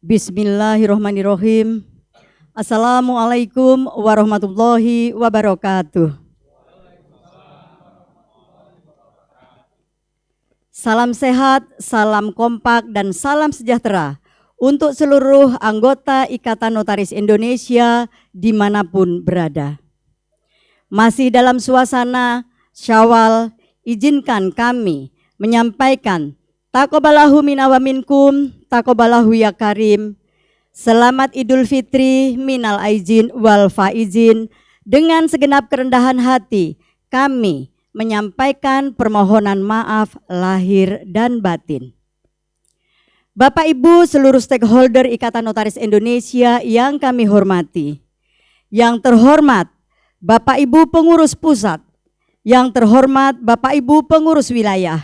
Bismillahirrahmanirrahim. Assalamualaikum warahmatullahi wabarakatuh. Salam sehat, salam kompak, dan salam sejahtera untuk seluruh anggota Ikatan Notaris Indonesia dimanapun berada. Masih dalam suasana Syawal, izinkan kami menyampaikan taqabbalallahu minna wa minkum, taqabbalallahu ya karim. Selamat Idul Fitri minal aizin wal faizin. Dengan segenap kerendahan hati kami menyampaikan permohonan maaf lahir dan batin. Bapak Ibu seluruh stakeholder Ikatan Notaris Indonesia yang kami hormati. Yang terhormat Bapak Ibu pengurus pusat, yang terhormat Bapak Ibu pengurus wilayah,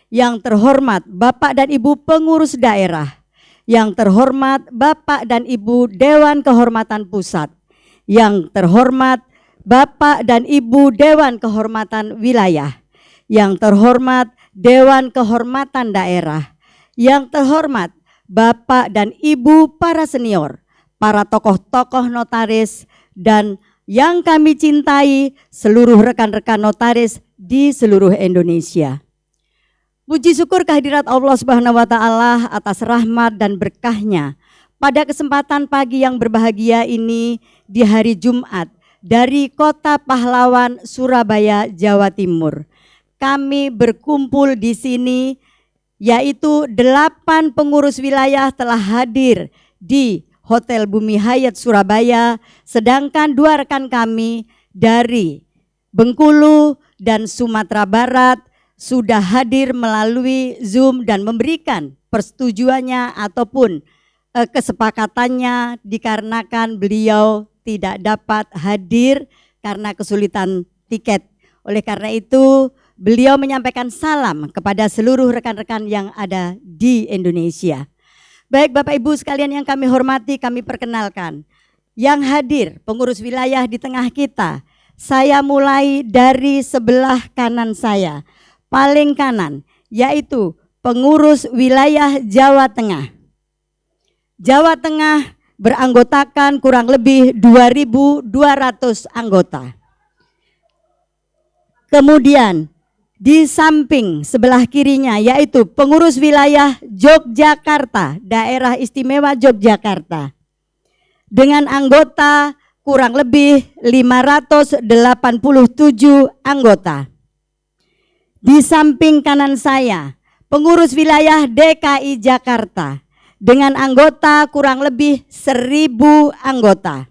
yang terhormat Bapak dan Ibu pengurus daerah, yang terhormat Bapak dan Ibu Dewan Kehormatan Pusat, yang terhormat Bapak dan Ibu Dewan Kehormatan Wilayah, yang terhormat Dewan Kehormatan Daerah, yang terhormat Bapak dan Ibu para senior, para tokoh-tokoh notaris, dan yang kami cintai seluruh rekan-rekan notaris di seluruh Indonesia. Puji syukur kehadirat Allah Subhanahu wa Ta'ala atas rahmat dan berkahnya pada kesempatan pagi yang berbahagia ini di hari Jumat dari Kota Pahlawan, Surabaya, Jawa Timur. Kami berkumpul di sini, yaitu 8 pengurus wilayah telah hadir di Hotel Bumi Hayat Surabaya, sedangkan 2 rekan kami dari Bengkulu dan Sumatera Barat sudah hadir melalui Zoom dan memberikan persetujuannya ataupun kesepakatannya dikarenakan beliau tidak dapat hadir karena kesulitan tiket. Oleh karena itu beliau menyampaikan salam kepada seluruh rekan-rekan yang ada di Indonesia. Baik Bapak Ibu sekalian yang kami hormati, kami perkenalkan yang hadir pengurus wilayah di tengah kita. Saya mulai dari sebelah kanan saya, paling kanan, yaitu pengurus wilayah Jawa Tengah. Jawa Tengah beranggotakan kurang lebih 2.200 anggota. Kemudian di samping sebelah kirinya yaitu pengurus wilayah Yogyakarta, Daerah Istimewa Yogyakarta, dengan anggota kurang lebih 587 anggota. Di samping kanan saya, pengurus wilayah DKI Jakarta dengan anggota kurang lebih 1.000 anggota.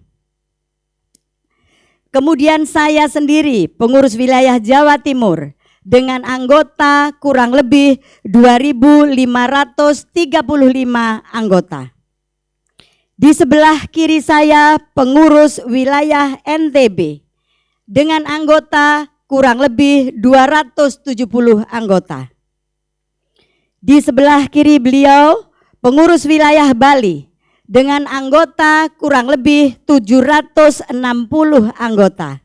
Kemudian saya sendiri, pengurus wilayah Jawa Timur dengan anggota kurang lebih 2.535 anggota. Di sebelah kiri saya, pengurus wilayah NTB dengan anggota kurang lebih 270 anggota. Di sebelah kiri beliau, pengurus wilayah Bali dengan anggota kurang lebih 760 anggota.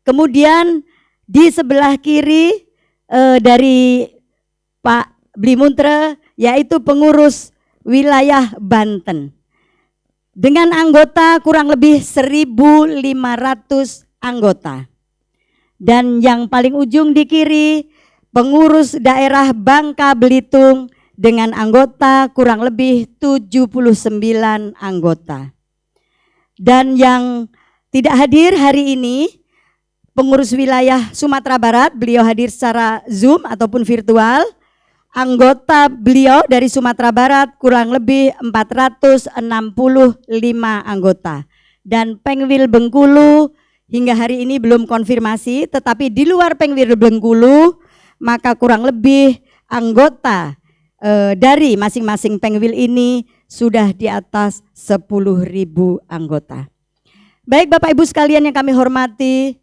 Kemudian di sebelah kiri dari Pak Blimuntre yaitu pengurus wilayah Banten dengan anggota kurang lebih 1.500 anggota. Dan yang paling ujung di kiri, pengurus daerah Bangka Belitung dengan anggota kurang lebih 79 anggota. Dan yang tidak hadir hari ini, pengurus wilayah Sumatera Barat, beliau hadir secara Zoom ataupun virtual. Anggota beliau dari Sumatera Barat kurang lebih 465 anggota. Dan Pengwil Bengkulu hingga hari ini belum konfirmasi, tetapi di luar Pengwil Bengkulu maka kurang lebih anggota dari masing-masing Pengwil ini sudah di atas 10.000 anggota. Baik Bapak Ibu sekalian yang kami hormati,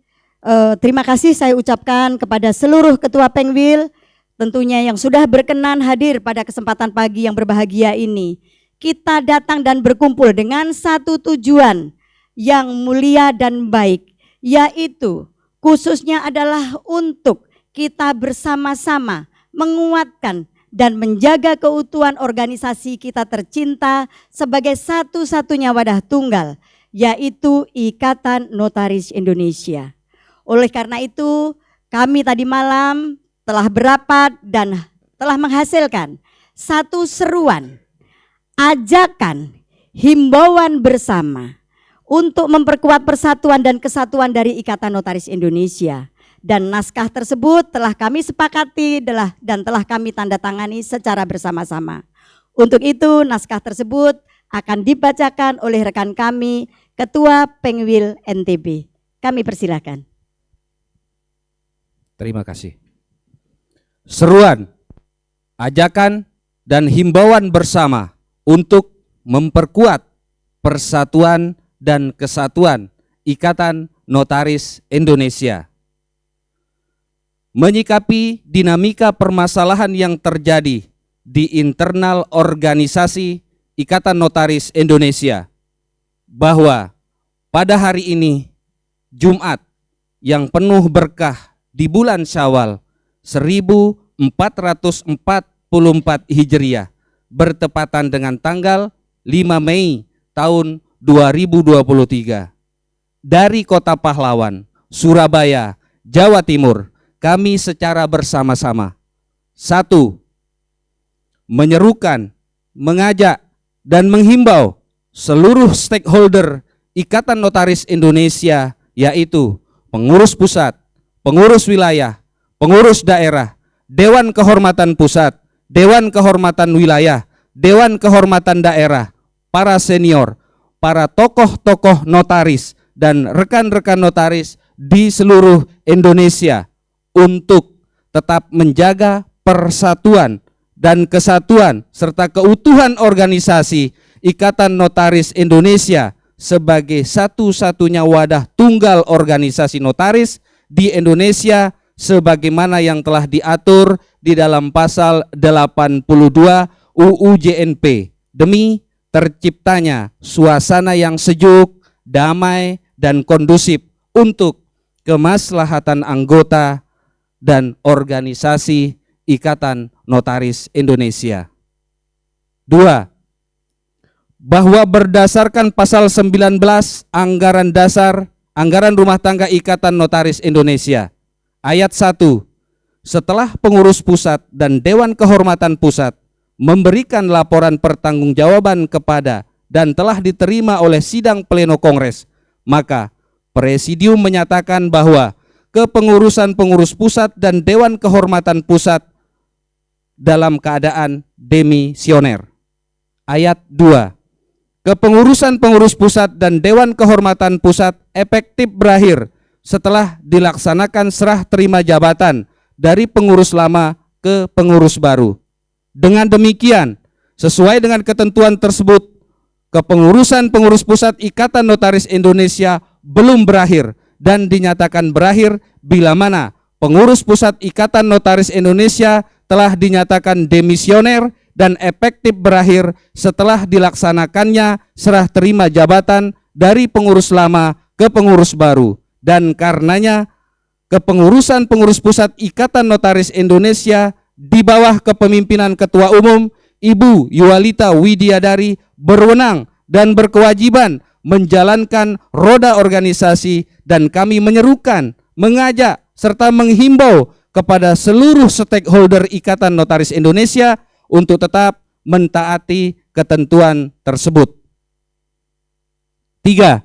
terima kasih saya ucapkan kepada seluruh ketua Pengwil tentunya yang sudah berkenan hadir pada kesempatan pagi yang berbahagia ini. Kita datang dan berkumpul dengan satu tujuan yang mulia dan baik, yaitu khususnya adalah untuk kita bersama-sama menguatkan dan menjaga keutuhan organisasi kita tercinta sebagai satu-satunya wadah tunggal, yaitu Ikatan Notaris Indonesia. Oleh karena itu, kami tadi malam telah berapat dan telah menghasilkan satu seruan, ajakan, himbauan bersama untuk memperkuat persatuan dan kesatuan dari Ikatan Notaris Indonesia. Dan naskah tersebut telah kami sepakati dan telah kami tanda tangani secara bersama-sama. Untuk itu naskah tersebut akan dibacakan oleh rekan kami, Ketua Pengwil NTB. Kami persilakan. Terima kasih. Seruan, ajakan, dan himbauan bersama untuk memperkuat persatuan dan kesatuan Ikatan Notaris Indonesia. Menyikapi dinamika permasalahan yang terjadi di internal organisasi Ikatan Notaris Indonesia, bahwa pada hari ini, Jumat yang penuh berkah di bulan Syawal 1444 Hijriah, bertepatan dengan tanggal 5 Mei tahun 2023. Dari Kota Pahlawan, Surabaya, Jawa Timur, kami secara bersama-sama, 1. Menyerukan, mengajak, dan menghimbau seluruh stakeholder Ikatan Notaris Indonesia, yaitu pengurus pusat, pengurus wilayah, pengurus daerah, Dewan Kehormatan Pusat, Dewan Kehormatan Wilayah, Dewan Kehormatan Daerah, para senior, para tokoh-tokoh notaris, dan rekan-rekan notaris di seluruh Indonesia untuk tetap menjaga persatuan dan kesatuan serta keutuhan organisasi Ikatan Notaris Indonesia sebagai satu-satunya wadah tunggal organisasi notaris di Indonesia sebagaimana yang telah diatur di dalam pasal 82 UU JNP demi terciptanya suasana yang sejuk, damai, dan kondusif untuk kemaslahatan anggota dan organisasi Ikatan Notaris Indonesia. 2. Bahwa berdasarkan pasal 19 Anggaran Dasar Anggaran Rumah Tangga Ikatan Notaris Indonesia ayat 1, setelah pengurus pusat dan Dewan Kehormatan Pusat memberikan laporan pertanggungjawaban kepada dan telah diterima oleh sidang pleno Kongres, maka Presidium menyatakan bahwa kepengurusan pengurus pusat dan Dewan Kehormatan Pusat dalam keadaan demisioner. Ayat 2. Kepengurusan pengurus pusat dan Dewan Kehormatan Pusat efektif berakhir setelah dilaksanakan serah terima jabatan dari pengurus lama ke pengurus baru. Dengan demikian, sesuai dengan ketentuan tersebut, kepengurusan pengurus pusat Ikatan Notaris Indonesia belum berakhir dan dinyatakan berakhir bila mana pengurus pusat Ikatan Notaris Indonesia telah dinyatakan demisioner dan efektif berakhir setelah dilaksanakannya serah terima jabatan dari pengurus lama ke pengurus baru, dan karenanya kepengurusan pengurus pusat Ikatan Notaris Indonesia di bawah kepemimpinan Ketua Umum Ibu Yuwalita Widiadari berwenang dan berkewajiban menjalankan roda organisasi, dan kami menyerukan, mengajak, serta menghimbau kepada seluruh stakeholder Ikatan Notaris Indonesia untuk tetap mentaati ketentuan tersebut. 3.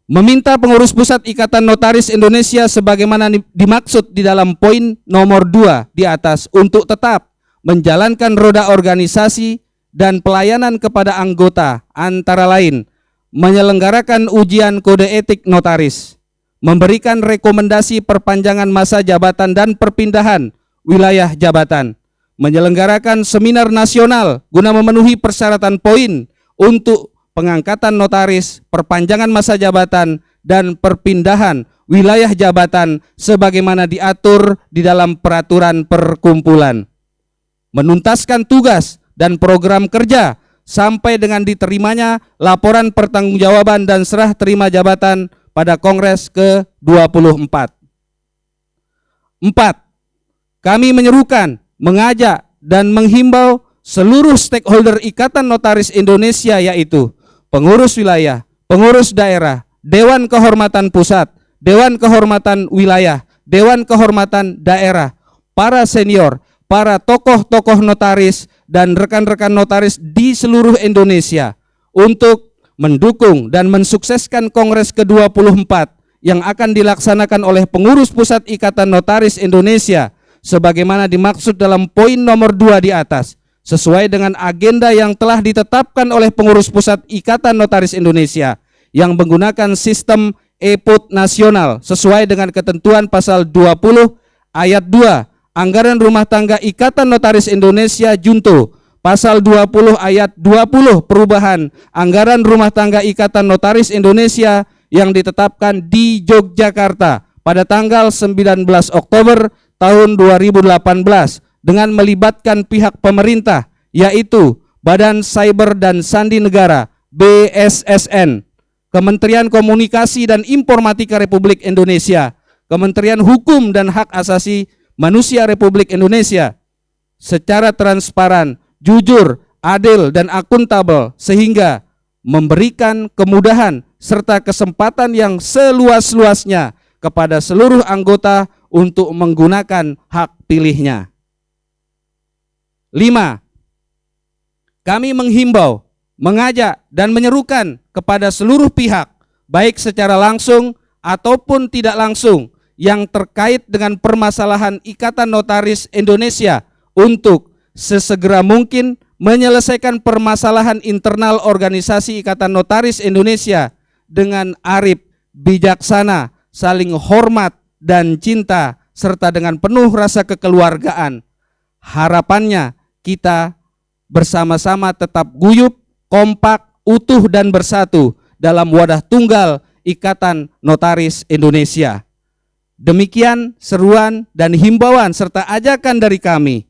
Meminta pengurus pusat Ikatan Notaris Indonesia sebagaimana dimaksud di dalam poin nomor 2 di atas untuk tetap menjalankan roda organisasi dan pelayanan kepada anggota, antara lain menyelenggarakan ujian kode etik notaris, memberikan rekomendasi perpanjangan masa jabatan dan perpindahan wilayah jabatan, menyelenggarakan seminar nasional guna memenuhi persyaratan poin untuk pengangkatan notaris, perpanjangan masa jabatan, dan perpindahan wilayah jabatan sebagaimana diatur di dalam peraturan perkumpulan, menuntaskan tugas dan program kerja sampai dengan diterimanya laporan pertanggungjawaban dan serah terima jabatan pada Kongres ke-24. 4. Kami menyerukan, mengajak, dan menghimbau seluruh stakeholder Ikatan Notaris Indonesia, yaitu pengurus wilayah, pengurus daerah, Dewan Kehormatan Pusat, Dewan Kehormatan Wilayah, Dewan Kehormatan Daerah, para senior, para tokoh-tokoh notaris, dan rekan-rekan notaris di seluruh Indonesia untuk mendukung dan mensukseskan Kongres ke-24 yang akan dilaksanakan oleh pengurus pusat Ikatan Notaris Indonesia sebagaimana dimaksud dalam poin nomor 2 di atas, sesuai dengan agenda yang telah ditetapkan oleh pengurus pusat Ikatan Notaris Indonesia yang menggunakan sistem e-put nasional sesuai dengan ketentuan pasal 20 ayat 2 Anggaran Rumah Tangga Ikatan Notaris Indonesia Junto, pasal 20 ayat 20 perubahan Anggaran Rumah Tangga Ikatan Notaris Indonesia yang ditetapkan di Yogyakarta pada tanggal 19 Oktober tahun 2018 dengan melibatkan pihak pemerintah, yaitu Badan Cyber dan Sandi Negara BSSN, Kementerian Komunikasi dan Informatika Republik Indonesia, Kementerian Hukum dan Hak Asasi Manusia Republik Indonesia, secara transparan, jujur, adil, dan akuntabel, sehingga memberikan kemudahan serta kesempatan yang seluas-luasnya kepada seluruh anggota untuk menggunakan hak pilihnya. 5. Kami menghimbau, mengajak, dan menyerukan kepada seluruh pihak, baik secara langsung ataupun tidak langsung, yang terkait dengan permasalahan Ikatan Notaris Indonesia untuk sesegera mungkin menyelesaikan permasalahan internal organisasi Ikatan Notaris Indonesia dengan arif, bijaksana, saling hormat dan cinta, serta dengan penuh rasa kekeluargaan. Harapannya kita bersama-sama tetap guyup, kompak, utuh, dan bersatu dalam wadah tunggal Ikatan Notaris Indonesia. Demikian seruan dan himbauan serta ajakan dari kami.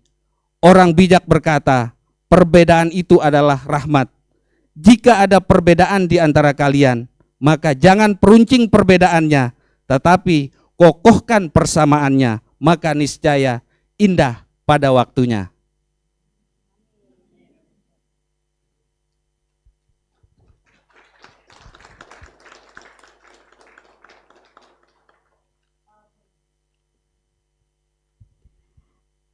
Orang bijak berkata, perbedaan itu adalah rahmat. Jika ada perbedaan di antara kalian, maka jangan peruncing perbedaannya, tetapi kokohkan persamaannya, maka niscaya indah pada waktunya.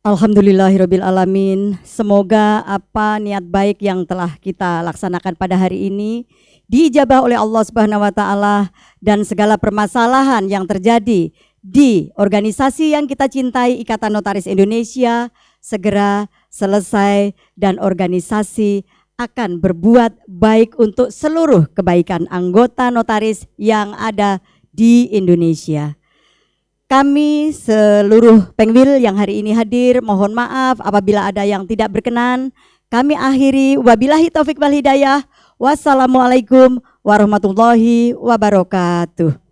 Alhamdulillahirabbil alamin. Semoga apa niat baik yang telah kita laksanakan pada hari ini diijabah oleh Allah Subhanahu wa taala, dan segala permasalahan yang terjadi di organisasi yang kita cintai, Ikatan Notaris Indonesia, segera selesai dan organisasi akan berbuat baik untuk seluruh kebaikan anggota notaris yang ada di Indonesia. Kami seluruh Pengwil yang hari ini hadir, mohon maaf apabila ada yang tidak berkenan. Kami akhiri, wabillahi taufik wal hidayah. Wassalamualaikum warahmatullahi wabarakatuh.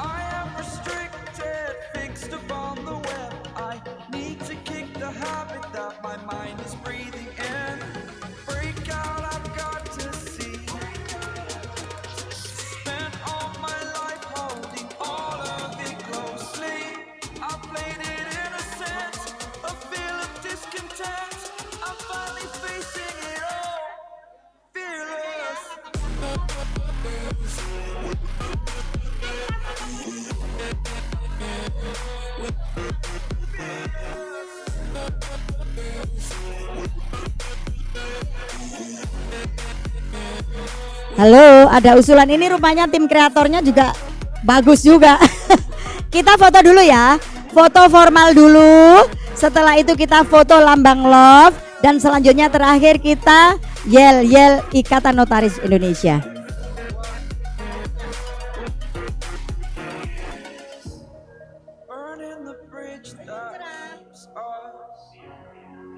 I am restricted, fixed upon the web. I need to kick the habit that my mind is breathing in. Break out, I've got to see. Spent all my life holding all of it closely. I played it innocent, a feel of discontent. I'm finally facing it all, fearless. Halo, ada usulan ini rupanya tim kreatornya juga bagus juga. Kita foto dulu ya, foto formal dulu. Setelah itu kita foto lambang love dan selanjutnya terakhir kita yel Ikatan Notaris Indonesia. Burning the bridge that keeps us.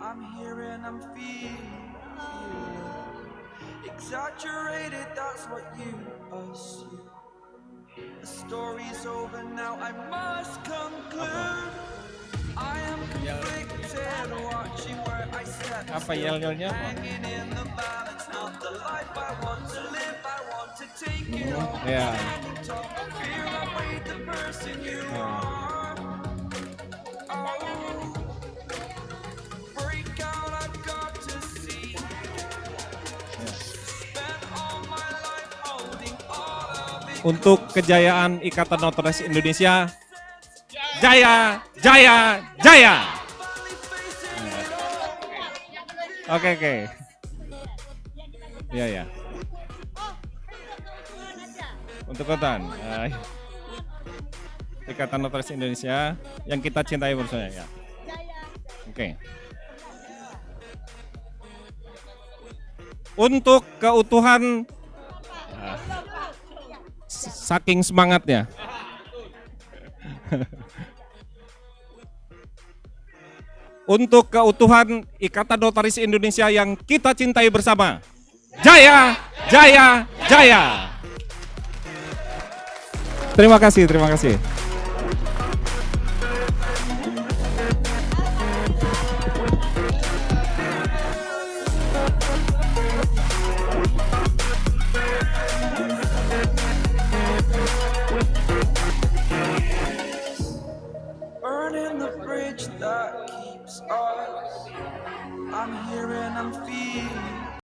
I'm here and I'm feeling exaggerated, that's what you assume. The story's over now, I must conclude. I am conflicted, watching where I step. Apa yel-yelnya? Hanging in the balance, not the life I want to live. I want to take it all. Ya. Top of fear, I weighed the person you are. Oh, break out, I've got to see. Spent all my life holding all of it. Untuk kejayaan Ikatan Notaris Indonesia, jaya, jaya, jaya. Oke. Ya. Untuk Ketan, Ikatan Notaris Indonesia yang kita cintai bersama ya. Oke. Untuk keutuhan, saking semangatnya. Untuk keutuhan Ikatan Notaris Indonesia yang kita cintai bersama. Jaya, jaya, jaya. Terima kasih. Burning the bridge that keeps us. I'm here and I'm feeling